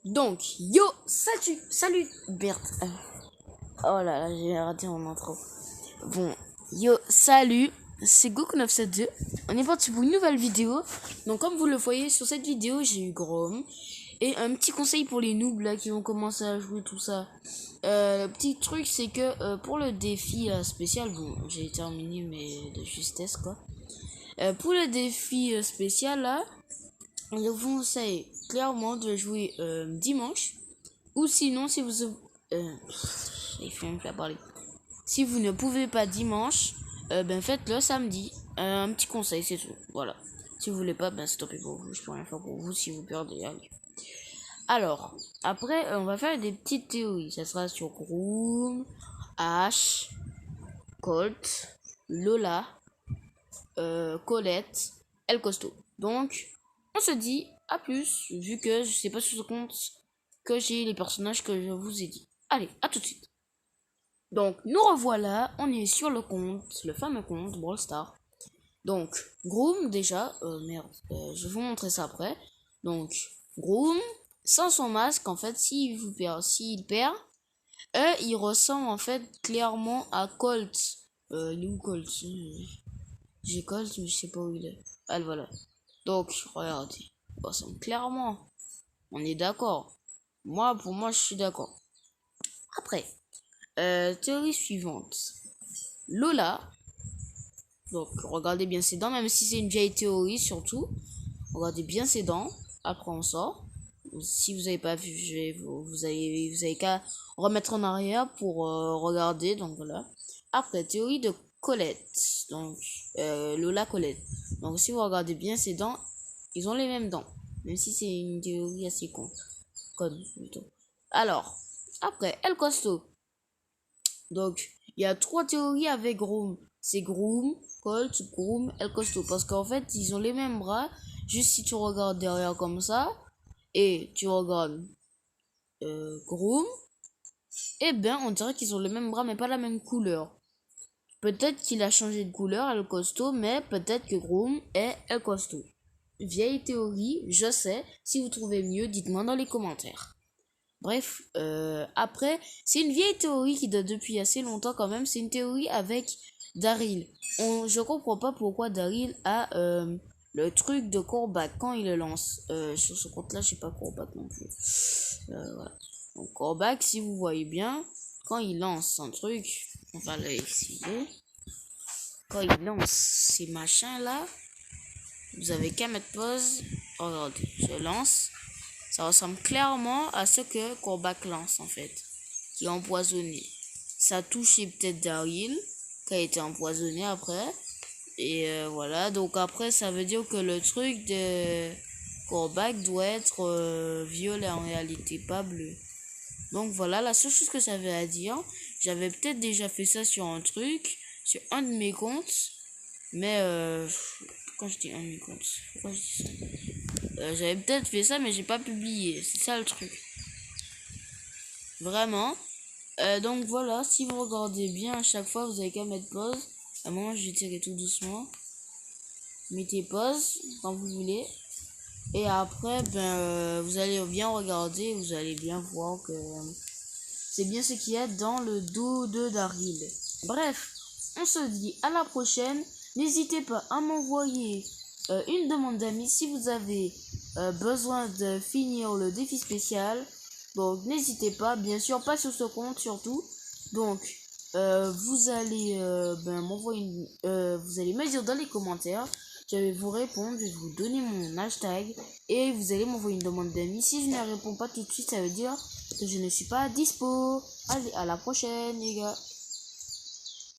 Donc, yo, salut, Berthe. Oh là là, j'ai raté mon intro. Bon, yo, salut, c'est Goku972. On est parti pour une nouvelle vidéo. Donc, comme vous le voyez sur cette vidéo, j'ai eu Grom. Et un petit conseil pour les noobs là qui vont commencer à jouer tout ça. Le petit truc, c'est que pour le défi spécial, bon, j'ai terminé mais de justesse quoi. Pour le défi spécial là, je vous conseille clairement de jouer dimanche. Ou sinon, si vous... il fait même plus parler. Si vous ne pouvez pas dimanche, ben faites-le samedi. Un petit conseil, c'est tout. Voilà. Si vous voulez pas, ben stoppez pour vous. Je peux rien faire pour vous si vous perdez. Allez. Alors, après, on va faire des petites théories. Ça sera sur Groom, Ash, Colt, Lola, Colette, El Costo. Donc, on se dit à plus, vu que je sais pas sur ce compte que j'ai les personnages que je vous ai dit. Allez, à tout de suite. Donc, nous revoilà, on est sur le compte, le fameux compte Brawl Stars. Donc, Groom, déjà, je vais vous montrer ça après. Donc, Groom, sans son masque, en fait, s'il perd, il ressemble en fait clairement à Colt. Il est où Colt? J'ai Colt, mais je sais pas où il est. Ah, voilà. Donc, regardez, il ressemble clairement. On est d'accord. Pour moi, je suis d'accord. Après, théorie suivante. Lola. Donc, regardez bien ses dents, même si c'est une vieille théorie, surtout. Regardez bien ses dents. Après, on sort. Si vous n'avez pas vu, vous avez qu'à remettre en arrière pour regarder. Donc, voilà. Après, théorie de Colette. Donc, Lola Colette. Donc, si vous regardez bien ses dents, ils ont les mêmes dents. Même si c'est une théorie assez conne, plutôt. Alors, après, El Costo. Donc, il y a 3 théories avec Groom. C'est Groom, Colt, Groom, El Costo. Parce qu'en fait, ils ont les mêmes bras. Juste si tu regardes derrière comme ça, et tu regardes Groom, eh ben, on dirait qu'ils ont le même bras, mais pas la même couleur. Peut-être qu'il a changé de couleur, El Costo, mais peut-être que Groom est El Costo. Vieille théorie, je sais. Si vous trouvez mieux, dites-moi dans les commentaires. Bref, après, c'est une vieille théorie qui date depuis assez longtemps quand même. C'est une théorie avec Daryl. Je comprends pas pourquoi Daryl a le truc de Corbac quand il le lance. Sur ce compte-là, je sais pas Corbac non plus. Voilà. Donc Corbac, si vous voyez bien, quand il lance son truc, on va l'expliquer. Quand il lance ces machins-là, vous avez qu'à mettre pause. Regardez, je lance. Ça ressemble clairement à ce que Corbac lance en fait, qui est empoisonné. Ça a touché peut-être Daryl, qui a été empoisonné après. Et voilà, donc après ça veut dire que le truc de Corbac doit être violet en réalité, pas bleu. Donc voilà, la seule chose que ça veut à dire, j'avais peut-être déjà fait ça sur un truc, sur un de mes comptes, mais quand je dis un de mes comptes, pourquoi je dis ça? J'avais peut-être fait ça, mais j'ai pas publié. C'est ça le truc. Vraiment. Donc voilà, si vous regardez bien à chaque fois, vous avez qu'à mettre pause. À un moment, je vais tirer tout doucement. Mettez pause quand vous voulez. Et après, vous allez bien regarder. Vous allez bien voir que c'est bien ce qu'il y a dans le dos de Daryl. Bref, on se dit à la prochaine. N'hésitez pas à m'envoyer une demande d'amis si vous avez besoin de finir le défi spécial. Donc n'hésitez pas, bien sûr, pas sur ce compte surtout. Donc vous allez m'envoyer vous allez me dire dans les commentaires. Je vais vous répondre, je vais vous donner mon hashtag et vous allez m'envoyer une demande d'amis. Si je ne réponds pas tout de suite, ça veut dire que je ne suis pas dispo. Allez, à la prochaine les gars.